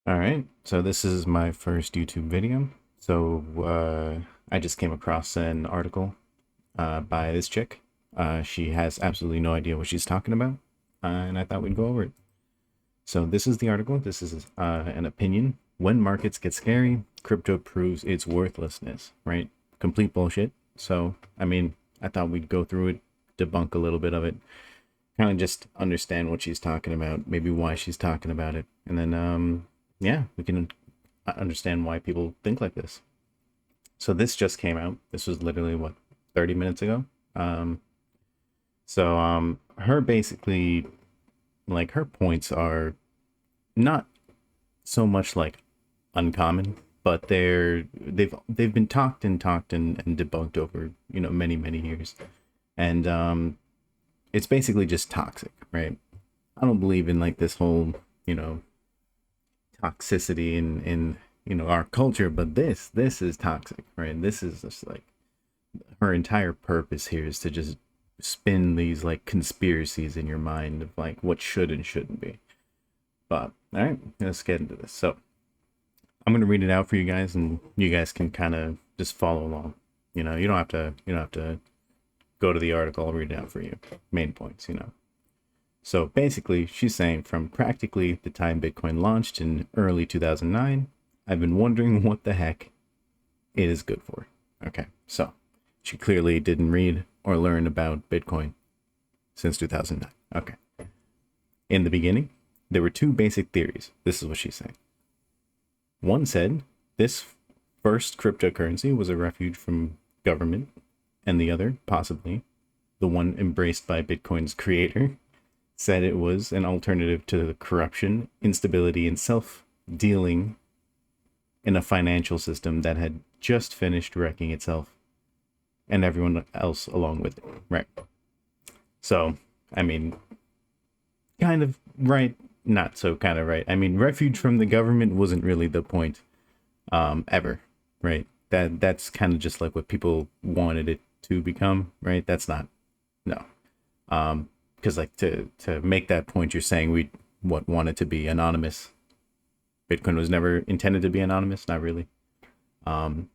All right, so this is my first YouTube video. I just came across an article by this chick. She has absolutely no idea what she's talking about, and I thought we'd go over it. So this is the article. This is an opinion. When markets get scary, crypto proves its worthlessness, right? Complete bullshit. So, I mean, I thought we'd go through it, debunk a little bit of it, kind of just understand what she's talking about, maybe why she's talking about it, and then yeah, we can understand why people think like this. So this just came out. This was literally what, 30 minutes ago. Um her basically, like, her points are not so much like uncommon, but they've been talked and debunked over, many years. And it's basically just toxic, right? I don't believe in like this whole, you know, toxicity in our culture, but this is toxic, right? This is just like her entire purpose here is to just spin these like conspiracies in your mind of like what should and shouldn't be. But all right, let's get into this. So I'm gonna read it out for you guys, and you guys can kind of just follow along. You don't have to go to the article. I'll read it out for you. Main points. So basically, she's saying from practically the time Bitcoin launched in early 2009, I've been wondering what the heck it is good for. Okay, so she clearly didn't read or learn about Bitcoin since 2009. Okay. In the beginning, there were two basic theories. This is what she's saying. One said this first cryptocurrency was a refuge from government, and the other, possibly the one embraced by Bitcoin's creator, said it was an alternative to the corruption, instability, and self dealing in a financial system that had just finished wrecking itself and everyone else along with it. Right. So, I mean, kind of right, not so kind of right. I mean, refuge from the government wasn't really the point ever, right? That's kind of just like what people wanted it to become, right? That's not, no. Because like to make that point, you're saying we what wanted to be anonymous. Bitcoin was never intended to be anonymous, not really. Um,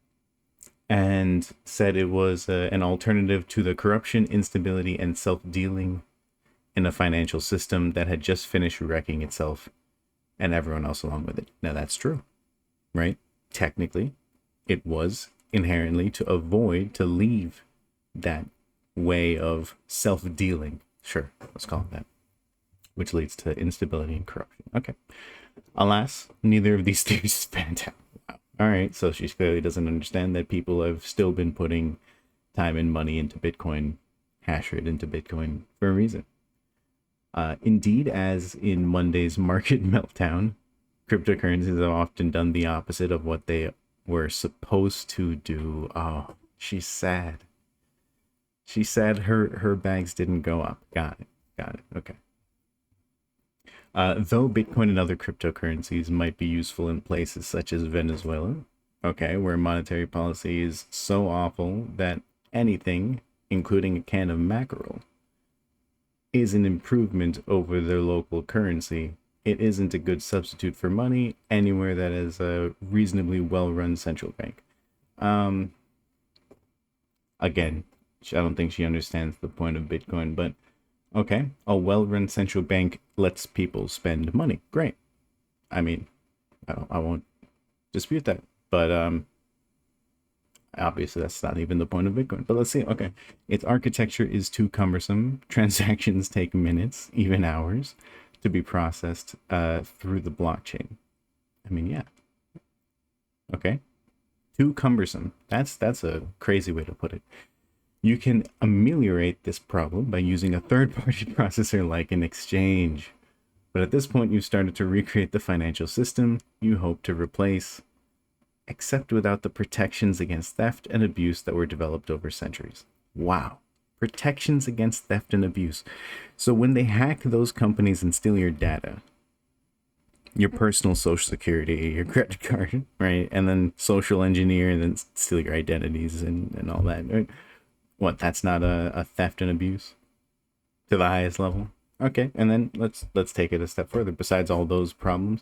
and said it was an alternative to the corruption, instability, and self-dealing in a financial system that had just finished wrecking itself and everyone else along with it. Now that's true, right? Technically, it was inherently to leave that way of self-dealing. Sure, let's call it that, which leads to instability and corruption. Okay. Alas, neither of these theories is panned out. Wow. All right, so she clearly doesn't understand that people have still been putting time and money into Bitcoin, hash rate into Bitcoin for a reason. Indeed, as in Monday's market meltdown, cryptocurrencies have often done the opposite of what they were supposed to do. Oh, she's sad. She said her bags didn't go up. Got it. Got it. Okay. Though Bitcoin and other cryptocurrencies might be useful in places such as Venezuela, okay, where monetary policy is so awful that anything, including a can of McArdle, is an improvement over their local currency. It isn't a good substitute for money anywhere that is a reasonably well-run central bank. Um, Again, I don't think she understands the point of Bitcoin, but okay, a well-run central bank lets people spend money. Great. I mean, I won't dispute that, but obviously that's not even the point of Bitcoin. But let's see. Okay, its architecture is too cumbersome. Transactions take minutes, even hours, to be processed through the blockchain. I mean, yeah. Okay, too cumbersome. That's a crazy way to put it. You can ameliorate this problem by using a third-party processor like an exchange. But at this point, you've started to recreate the financial system you hope to replace, except without the protections against theft and abuse that were developed over centuries. Wow. Protections against theft and abuse. So when they hack those companies and steal your data, your personal social security, your credit card, right? And then social engineer and then steal your identities and all that, right? What, that's not a theft and abuse to the highest level? Okay, and then let's take it a step further. Besides all those problems,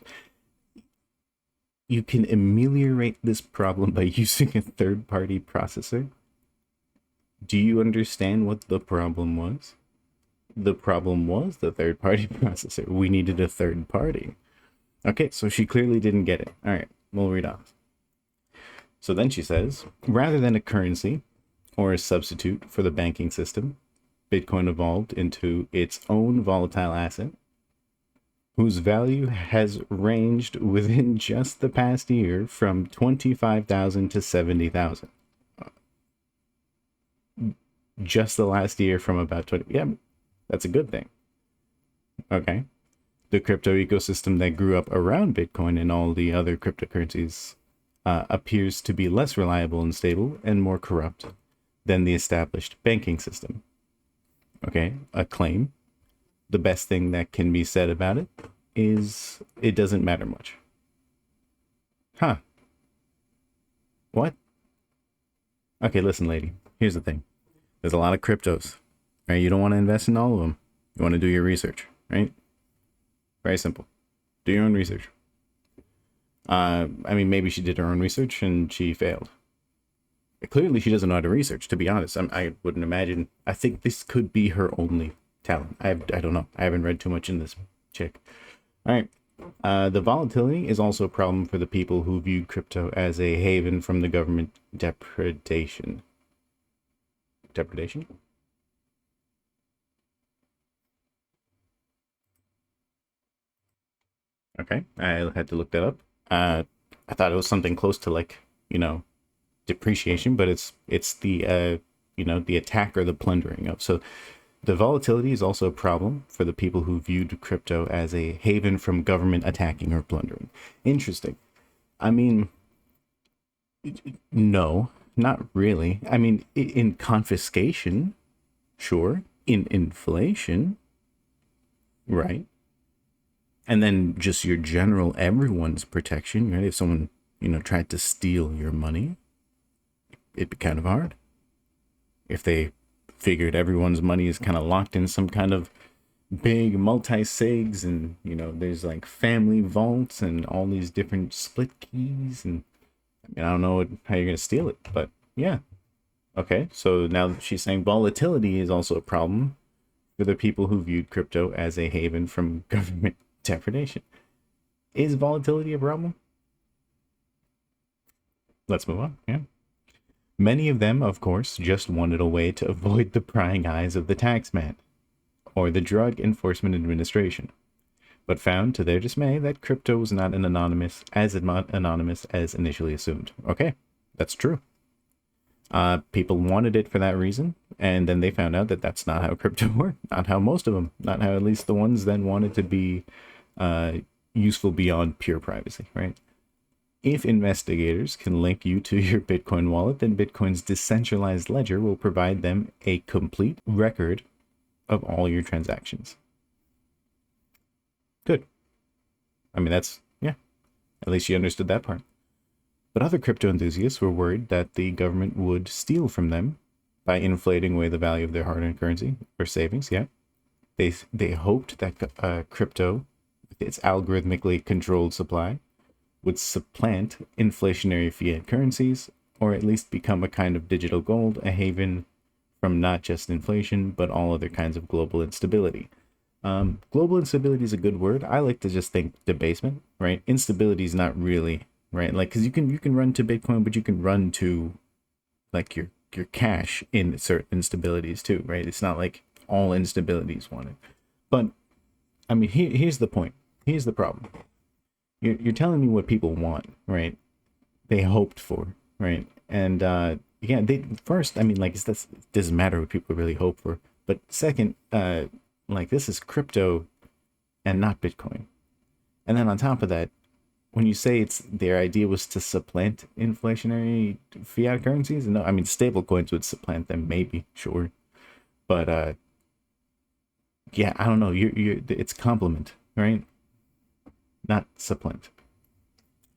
you can ameliorate this problem by using a third-party processor. Do you understand what the problem was? The problem was the third-party processor. We needed a third party. Okay, so she clearly didn't get it. All right, we'll read on. So then she says, rather than a currency or a substitute for the banking system, Bitcoin evolved into its own volatile asset, whose value has ranged within just the past year from 25,000 to 70,000. Just the last year from about 20. Yeah, that's a good thing. Okay. The crypto ecosystem that grew up around Bitcoin and all the other cryptocurrencies appears to be less reliable and stable and more corrupt than the established banking system. Okay, a claim. The best thing that can be said about it is it doesn't matter much. Huh. What? Okay, listen, lady. Here's the thing. There's a lot of cryptos, right? You don't want to invest in all of them. You want to do your research, right? Very simple. Do your own research. I mean, maybe she did her own research and she failed. Clearly, she doesn't know how to research, to be honest. I wouldn't imagine. I think this could be her only talent. I don't know. I haven't read too much in this chick. All right. The volatility is also a problem for the people who viewed crypto as a haven from the government depredation. Depredation? Okay, I had to look that up. I thought it was something close to like, depreciation, but it's the the attack or the plundering of. So the volatility is also a problem for the people who viewed crypto as a haven from government attacking or plundering. Interesting. I mean, no, not really. I mean, in confiscation, sure. In inflation, right? And then just your general everyone's protection, right? If someone, tried to steal your money, it'd be kind of hard. If they figured everyone's money is kind of locked in some kind of big multi-sigs and, there's like family vaults and all these different split keys. And I mean, I don't know how you're going to steal it, but yeah. Okay, so now she's saying volatility is also a problem for the people who viewed crypto as a haven from government depredation. Is volatility a problem? Let's move on. Yeah. Many of them, of course, just wanted a way to avoid the prying eyes of the taxman or the Drug Enforcement Administration, but found to their dismay that crypto was not anonymous as initially assumed. Okay, that's true. People wanted it for that reason, and then they found out that that's not how crypto worked, not how most of them, not how at least the ones that wanted to be useful beyond pure privacy, right? If investigators can link you to your Bitcoin wallet, then Bitcoin's decentralized ledger will provide them a complete record of all your transactions. Good. I mean, yeah, at least you understood that part. But other crypto enthusiasts were worried that the government would steal from them by inflating away the value of their hard-earned currency or savings. Yeah, they hoped that crypto, with its algorithmically controlled supply, would supplant inflationary fiat currencies, or at least become a kind of digital gold, a haven from not just inflation, but all other kinds of global instability. Global instability is a good word. I like to just think debasement, right? Instability is not really, right? Like, because you can run to Bitcoin, but you can run to like your cash in certain instabilities too, right? It's not like all instabilities wanted. But I mean, here's the point. Here's the problem. You're telling me what people want, right? They hoped for, right? And yeah, they first, I mean, like, it doesn't matter what people really hope for. But second, like, this is crypto and not Bitcoin. And then on top of that, when you say their idea was to supplant inflationary fiat currencies, no, I mean, stable coins would supplant them, maybe, sure. But yeah, I don't know. It's complement, right? Not supplant.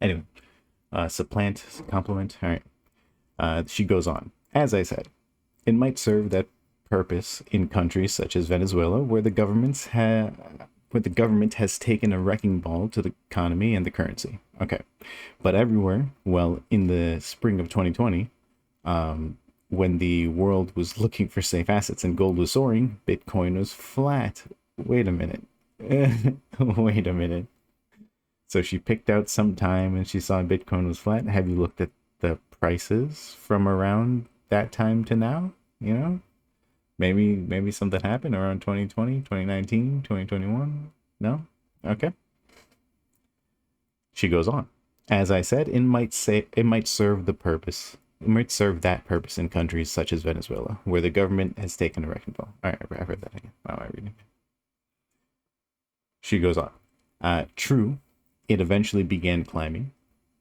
Anyway, supplant, complement. All right. She goes on. As I said, it might serve that purpose in countries such as Venezuela, where the governments where the government has taken a wrecking ball to the economy and the currency. Okay. But everywhere, well, in the spring of 2020, when the world was looking for safe assets and gold was soaring, Bitcoin was flat. Wait a minute. Wait a minute. So she picked out some time and she saw Bitcoin was flat. Have you looked at the prices from around that time to now? You know, maybe something happened around 2020, 2019, 2021. No? Okay. She goes on. As I said, it might serve the purpose. It might serve that purpose in countries such as Venezuela, where the government has taken a wrecking ball. All right, I read that again. Wow, I read it. She goes on. True, it eventually began climbing,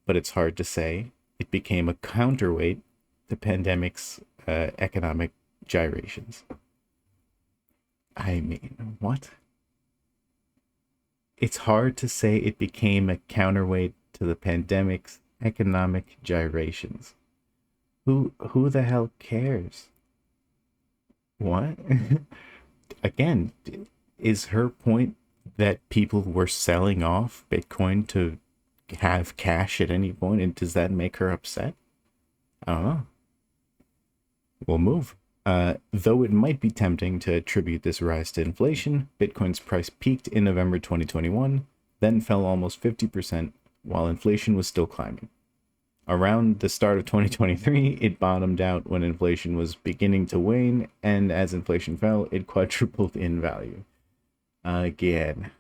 but it's hard to say it became a counterweight to pandemic's economic gyrations. I mean, what? It's hard to say it became a counterweight to the pandemic's economic gyrations. Who the hell cares? What? Again, is her point that people were selling off Bitcoin to have cash at any point, and does that make her upset? I don't know. We'll move. Though it might be tempting to attribute this rise to inflation, Bitcoin's price peaked in November 2021, then fell almost 50% while inflation was still climbing. Around the start of 2023, it bottomed out when inflation was beginning to wane, and as inflation fell, it quadrupled in value. Again,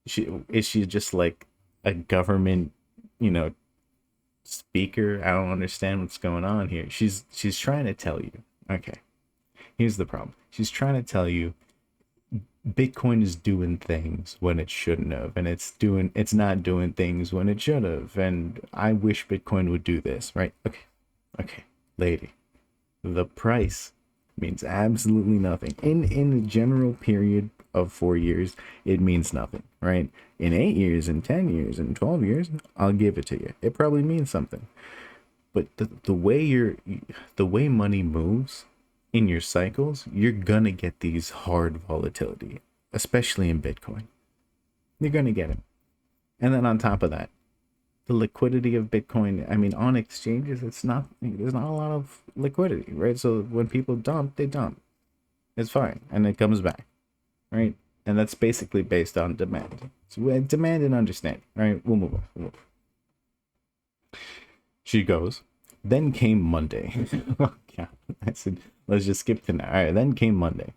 is she just like a government, speaker? I don't understand what's going on here. She's trying to tell you. Okay, here's the problem. She's trying to tell you Bitcoin is doing things when it shouldn't have, and it's not doing things when it should have. And I wish Bitcoin would do this, right? Okay, lady. The price means absolutely nothing. In the general period of 4 years, it means nothing, right? In 8 years, in 10 years, in 12 years, I'll give it to you. It probably means something. But the way money moves in your cycles, you're gonna get these hard volatility, especially in Bitcoin. You're gonna get it. And then on top of that, the liquidity of Bitcoin, I mean, on exchanges, there's not a lot of liquidity, right? So when people dump, they dump. It's fine. And it comes back, right? And that's basically based on demand. So demand and understanding, right? We'll move on. She goes, then came Monday. Oh, yeah. I said, let's just skip to now. All right, then came Monday.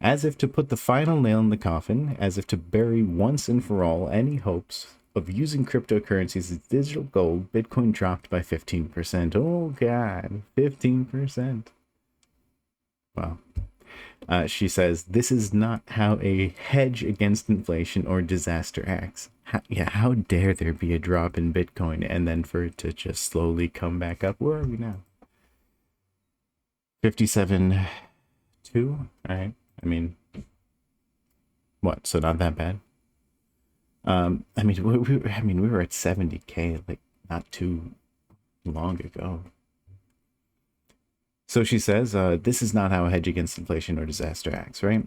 As if to put the final nail in the coffin, as if to bury once and for all any hopes of using cryptocurrencies as digital gold, Bitcoin dropped by 15%. Oh, God, 15%. Wow. She says, this is not how a hedge against inflation or disaster acts. How dare there be a drop in Bitcoin and then for it to just slowly come back up? Where are we now? 57.2? All right. I mean, what? So not that bad? I mean, we were at 70K like not too long ago. So she says, this is not how a hedge against inflation or disaster acts, right?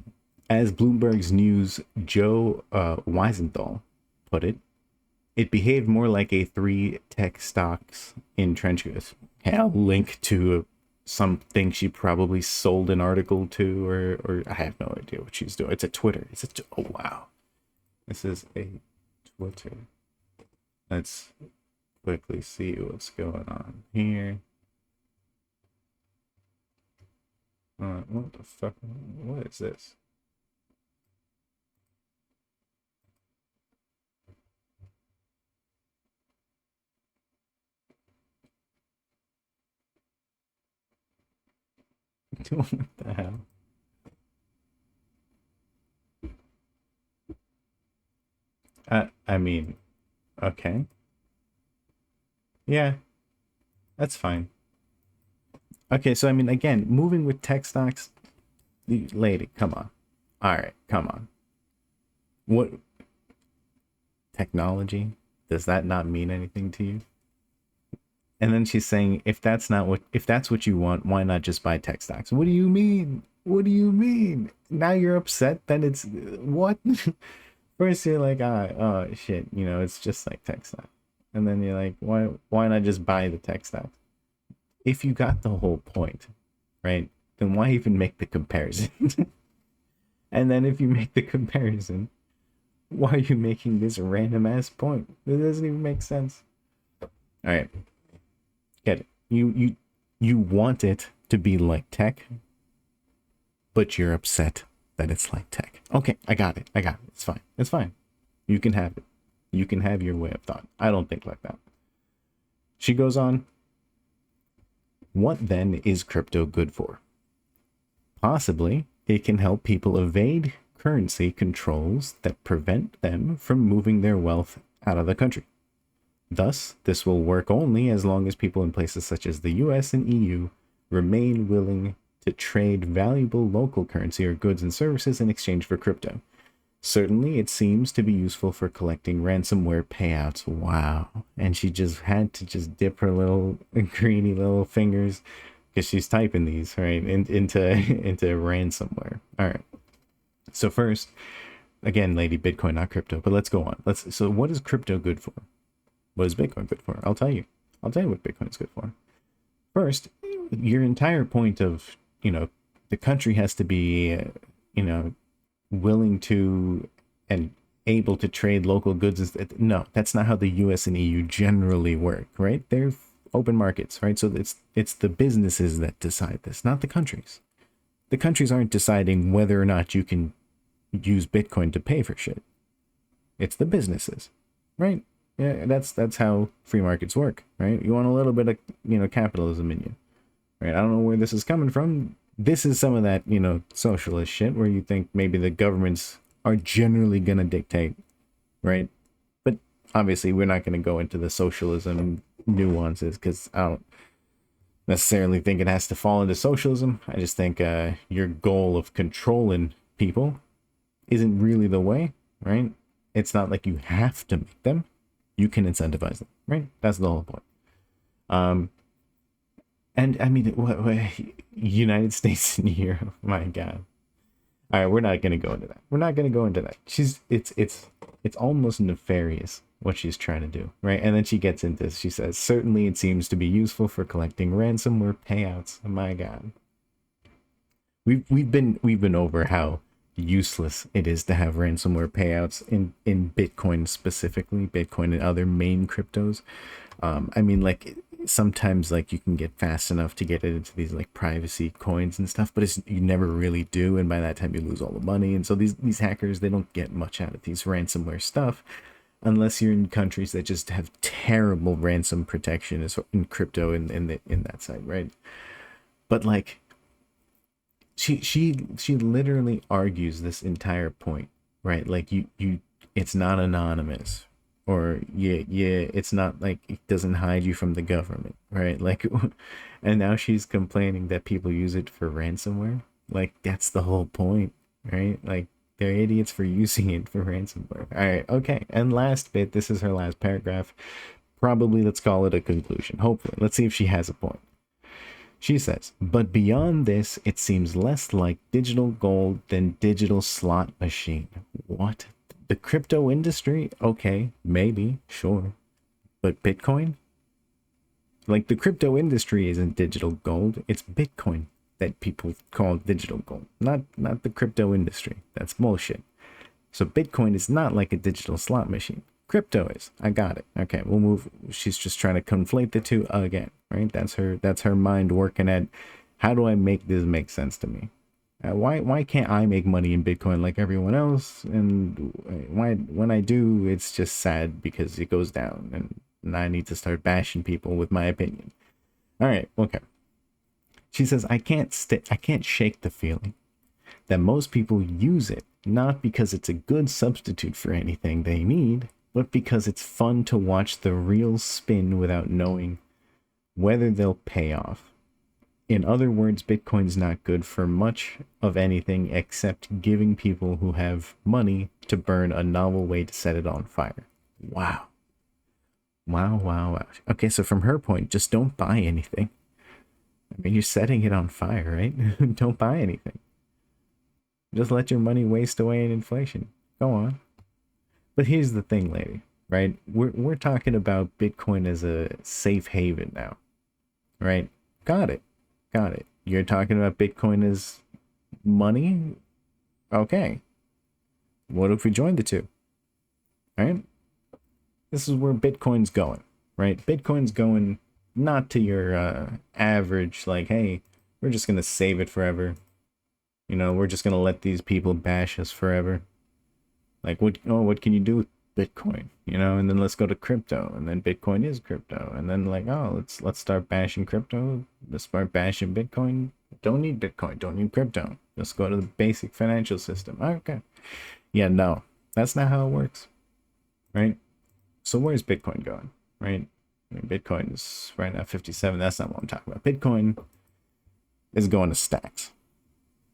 As Bloomberg's News Joe Weisenthal put it, it behaved more like a 3 tech stocks in trench coats. I'll link to something she probably sold an article to, or I have no idea what she's doing. It's a Twitter. Oh, wow. This is a Twitter. Let's quickly see what's going on here. What the fuck? What is this? What the hell? I mean, okay. Yeah, that's fine. Okay, so I mean, again, moving with tech stocks, lady, come on. All right, come on. What technology? Does that not mean anything to you? And then she's saying, if that's what you want, why not just buy tech stocks? What do you mean? What do you mean? Now you're upset that it's what? First you're like, oh shit, you know, it's just like tech stocks. And then you're like, why not just buy the tech stocks? If you got the whole point, right? Then why even make the comparison? And then if you make the comparison, why are you making this random ass point? It doesn't even make sense. All right, get it. You want it to be like tech, but you're upset that it's like tech. Okay, I got it. It's fine. It's fine. You can have it. You can have your way of thought. I don't think like that. She goes on. What then is crypto good for? Possibly, it can help people evade currency controls that prevent them from moving their wealth out of the country. Thus, this will work only as long as people in places such as the US and EU remain willing to trade valuable local currency or goods and services in exchange for crypto. Certainly, it seems to be useful for collecting ransomware payouts. Wow. And she just had to just dip her little greedy little fingers because she's typing these, right, into ransomware. All right. So first, again, lady, Bitcoin, not crypto, but let's go on. So what is crypto good for? What is Bitcoin good for? I'll tell you what Bitcoin is good for. First, your entire point of, you know, the country has to be, you know, willing to and able to trade local goods. No, that's not how the US and EU generally work, right? They're open markets, right? So it's the businesses that decide this, not the countries. The countries aren't deciding whether or not you can use Bitcoin to pay for shit. It's the businesses, right? Yeah, that's how free markets work, right? You want a little bit of, you know, capitalism in you, right? I don't know where this is coming from. This is some of that, you know, socialist shit where you think maybe the governments are generally gonna dictate, right? But obviously, we're not gonna go into the socialism nuances because I don't necessarily think it has to fall into socialism. I just think your goal of controlling people isn't really the way, right? It's not like you have to make them. You can incentivize them, right? That's the whole point. And I mean, what United States and Europe, my God. All right, we're not gonna go into that. We're not gonna go into that. It's almost nefarious what she's trying to do, right? And then she gets into this. She says, certainly it seems to be useful for collecting ransomware payouts. Oh my God. We've been over how useless it is to have ransomware payouts in Bitcoin specifically, Bitcoin and other main cryptos. I mean, like sometimes like you can get fast enough to get it into these like privacy coins and stuff, but you never really do, and by that time you lose all the money. And so these hackers, they don't get much out of these ransomware stuff unless you're in countries that just have terrible ransom protection in crypto in that side, right? But like she literally argues this entire point, right? Like you it's not anonymous, or it's not like it doesn't hide you from the government, right? Like and now she's complaining that people use it for ransomware. Like that's the whole point, right? Like they're idiots for using it for ransomware. All right, okay. And last bit, this is her last paragraph. Probably let's call it a conclusion. Hopefully, let's see if she has a point. She says, but beyond this, it seems less like digital gold than digital slot machine. What? The crypto industry? Okay, maybe, sure. But Bitcoin? Like the crypto industry isn't digital gold. It's Bitcoin that people call digital gold, not the crypto industry. That's bullshit. So Bitcoin is not like a digital slot machine. Crypto is. I got it. Okay, we'll move. She's just trying to conflate the two again, right? That's her mind working at how do I make this make sense to me? Why can't I make money in Bitcoin like everyone else? And why when I do, it's just sad because it goes down, and I need to start bashing people with my opinion. All right, okay. She says I can't shake the feeling that most people use it not because it's a good substitute for anything they need, but because it's fun to watch the reels spin without knowing whether they'll pay off. In other words, Bitcoin's not good for much of anything except giving people who have money to burn a novel way to set it on fire. Wow. Wow. Okay, so from her point, just don't buy anything. I mean, you're setting it on fire, right? Don't buy anything. Just let your money waste away in inflation. Go on. But here's the thing, lady, right? We're talking about Bitcoin as a safe haven now, right? Got it. Got it. You're talking about Bitcoin as money? Okay. What if we join the two? Right? This is where Bitcoin's going, right? Bitcoin's going not to your average, like, hey, we're just going to save it forever. You know, we're just going to let these people bash us forever. Like, what can you do with Bitcoin? You know, and then let's go to crypto, and then Bitcoin is crypto. And then like, oh, let's start bashing crypto. Let's start bashing Bitcoin. Don't need Bitcoin, don't need crypto. Let's go to the basic financial system. Okay. Yeah, no. That's not how it works. Right? So where's Bitcoin going? Right? I mean, Bitcoin is right now 57. That's not what I'm talking about. Bitcoin is going to stacks.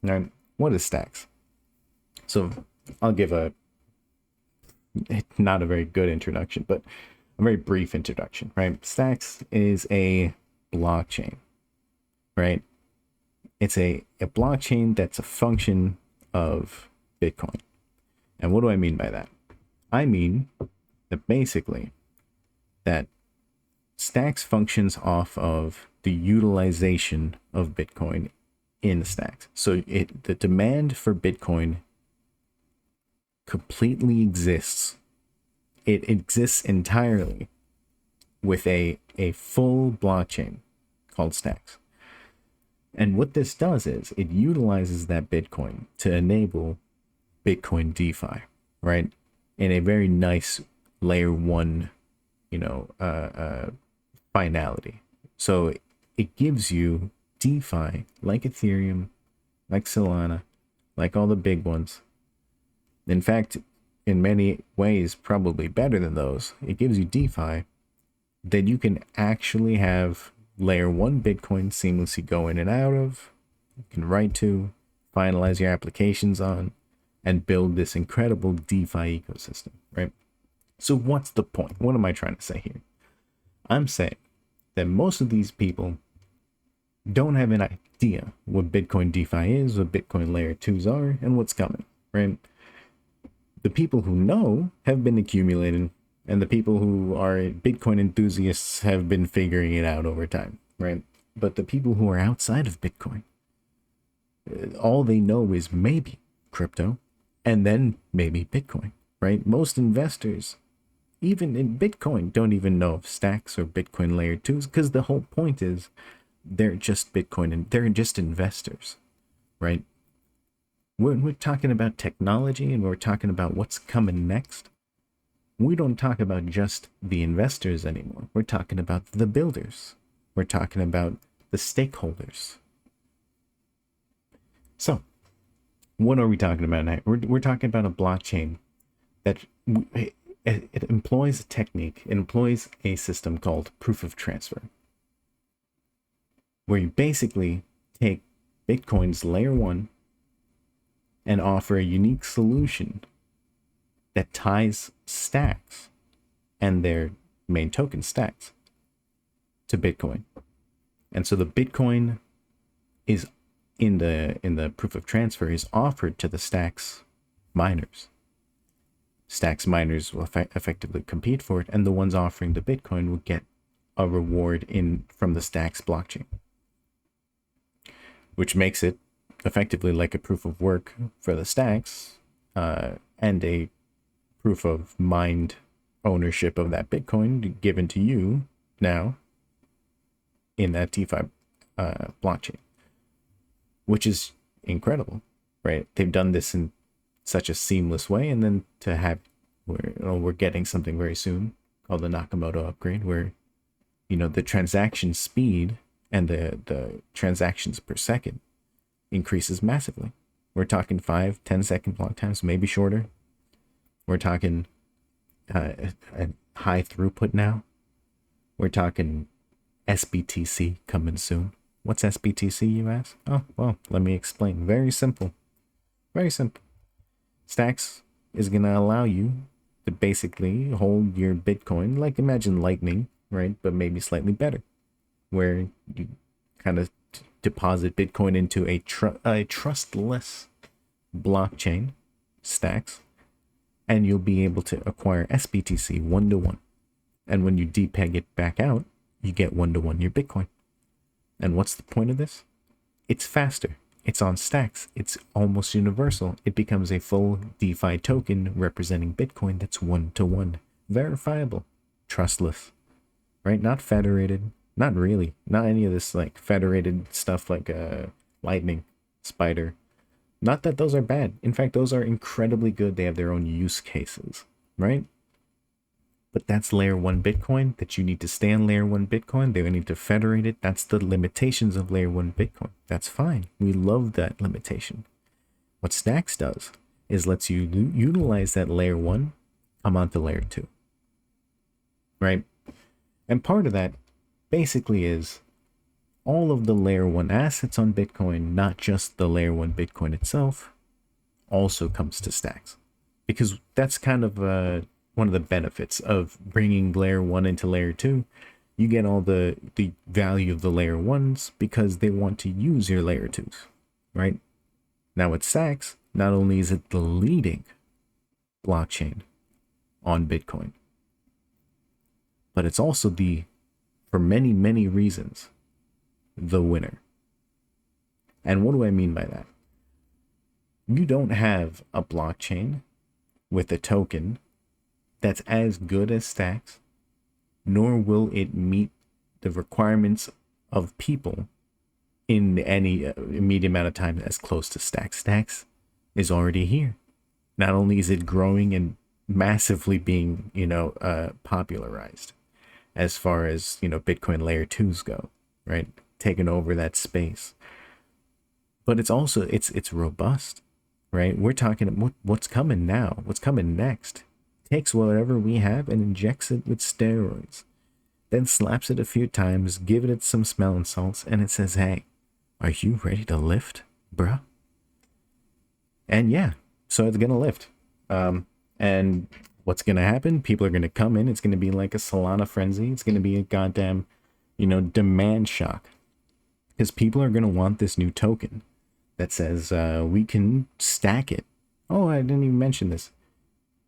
Right? What is stacks? So I'll give not a very good introduction, but a very brief introduction, right? Stacks is a blockchain, right? It's a blockchain that's a function of Bitcoin. And what do I mean by that? I mean that basically that Stacks functions off of the utilization of Bitcoin in Stacks. So the demand for Bitcoin completely exists. It exists entirely with a full blockchain called Stacks. And what this does is it utilizes that Bitcoin to enable Bitcoin DeFi, right? In a very nice layer one, finality. So it gives you DeFi like Ethereum, like Solana, like all the big ones. In fact, in many ways, probably better than those. It gives you DeFi that you can actually have layer one Bitcoin seamlessly go in and out of. You can write to, finalize your applications on, and build this incredible DeFi ecosystem, right? So what's the point? What am I trying to say here? I'm saying that most of these people don't have an idea what Bitcoin DeFi is, what Bitcoin layer 2s are, and what's coming, right? The people who know have been accumulating, and the people who are Bitcoin enthusiasts have been figuring it out over time, right? But the people who are outside of Bitcoin, all they know is maybe crypto and then maybe Bitcoin, right? Most investors, even in Bitcoin, don't even know of Stacks or Bitcoin layer 2s because the whole point is they're just Bitcoin and they're just investors, right? When we're talking about technology and we're talking about what's coming next, we don't talk about just the investors anymore. We're talking about the builders. We're talking about the stakeholders. So, what are we talking about now? We're talking about a blockchain that it employs a technique. It employs a system called proof of transfer, where you basically take Bitcoin's layer one and offer a unique solution that ties Stacks and their main token Stacks to Bitcoin. And so the Bitcoin is in the proof of transfer is offered to the Stacks miners. Stacks miners will effectively compete for it, and the ones offering the Bitcoin will get a reward from the Stacks blockchain, which makes it effectively like a proof of work for the Stacks, and a proof of mined ownership of that Bitcoin given to you now in that DeFi blockchain, which is incredible, right? They've done this in such a seamless way, and then to have we're getting something very soon called the Nakamoto upgrade, where the transaction speed and the transactions per second increases massively. We're talking 5-10 second block times, maybe shorter. We're talking a high throughput now. We're talking SBTC coming soon. What's SBTC, you ask? Oh, well, let me explain. Very simple. Very simple. Stacks is going to allow you to basically hold your Bitcoin, like imagine Lightning, right? But maybe slightly better, where you kind of deposit Bitcoin into a trustless blockchain stacks, and you'll be able to acquire SBTC 1-to-1. And when you depeg it back out, you get 1-to-1 your Bitcoin. And what's the point of this? It's faster. It's on stacks. It's almost universal. It becomes a full DeFi token representing Bitcoin that's 1-to-1. Verifiable. Trustless. Right? Not federated. Not really. Not any of this like federated stuff like Lightning, Spider. Not that those are bad. In fact, those are incredibly good. They have their own use cases, right? But that's layer 1 Bitcoin, that you need to stay on layer 1 Bitcoin. They need to federate it. That's the limitations of layer 1 Bitcoin. That's fine. We love that limitation. What Stacks does is lets you utilize that layer 1, come onto layer 2, right? And part of that basically is all of the layer 1 assets on Bitcoin, not just the layer 1 Bitcoin itself, also comes to Stacks. Because that's kind of one of the benefits of bringing layer 1 into layer 2. You get all the value of the layer 1s because they want to use your layer 2s, right? Now with Stacks, not only is it the leading blockchain on Bitcoin, but it's also for many, many reasons, the winner. And what do I mean by that? You don't have a blockchain with a token that's as good as Stacks, nor will it meet the requirements of people in any immediate amount of time as close to Stacks. Stacks is already here. Not only is it growing and massively being, popularized as far as, Bitcoin layer 2s go, right? Taking over that space. But it's also, it's robust, right? We're talking what's coming now, what's coming next. Takes whatever we have and injects it with steroids, then slaps it a few times, give it some smelling salts, and it says, hey, are you ready to lift, bruh? And yeah, so it's gonna lift. And what's gonna happen? People are gonna come in. It's gonna be like a Solana frenzy. It's gonna be a goddamn, demand shock. Because people are gonna want this new token that says we can stack it. Oh, I didn't even mention this.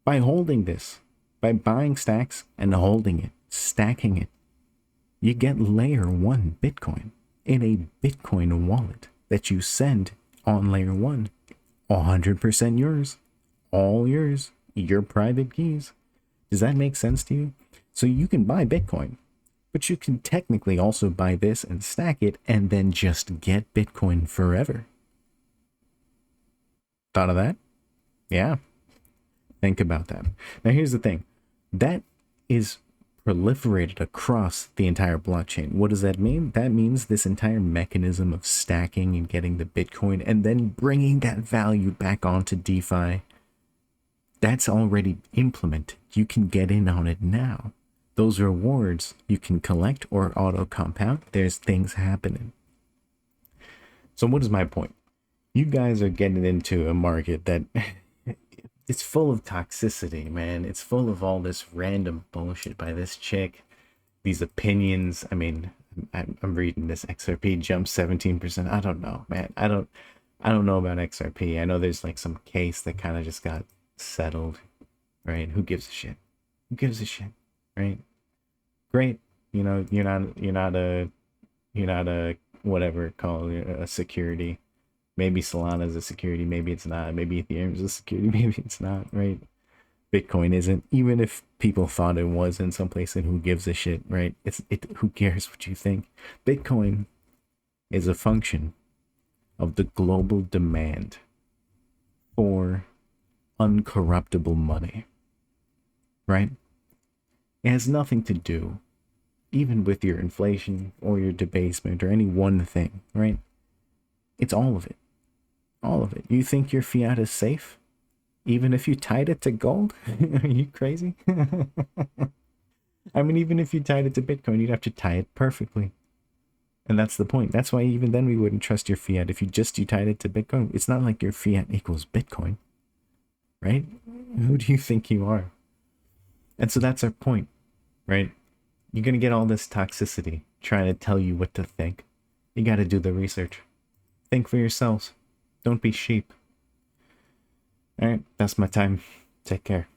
By holding this, by buying Stacks and holding it, stacking it, you get layer 1 Bitcoin in a Bitcoin wallet that you send on layer 1. 100% yours, all yours, your private keys. Does that make sense to you? So you can buy Bitcoin, but you can technically also buy this and stack it and then just get Bitcoin forever. Thought of that? Yeah. Think about that. Now, here's the thing. That is proliferated across the entire blockchain. What does that mean? That means this entire mechanism of stacking and getting the Bitcoin and then bringing that value back onto DeFi, that's already implemented. You can get in on it now. Those rewards you can collect or auto compound. There's things happening. So what is my point? You guys are getting into a market that it's full of toxicity, man. It's full of all this random bullshit by this chick, these opinions. I mean, I'm reading this XRP jump 17%. I don't know, man. I don't know about XRP. I know there's like some case that kind of just got settled, right? Who gives a shit? Who gives a shit, right? Great. You're not a whatever called a security. Maybe Solana is a security, maybe it's not. Maybe Ethereum is a security, maybe it's not, right? Bitcoin isn't. Even if people thought it was in some place, and who gives a shit, right? Who cares what you think? Bitcoin is a function of the global demand for uncorruptible money, right? It has nothing to do even with your inflation or your debasement or any one thing, right? It's all of it. All of it. You think your fiat is safe? Even if you tied it to gold? Are you crazy? I mean, even if you tied it to Bitcoin, you'd have to tie it perfectly. And that's the point. That's why even then we wouldn't trust your fiat. If you tied it to Bitcoin, it's not like your fiat equals Bitcoin, right? Who do you think you are? And so that's our point, right? You're going to get all this toxicity trying to tell you what to think. You got to do the research. Think for yourselves. Don't be sheep. All right, that's my time. Take care.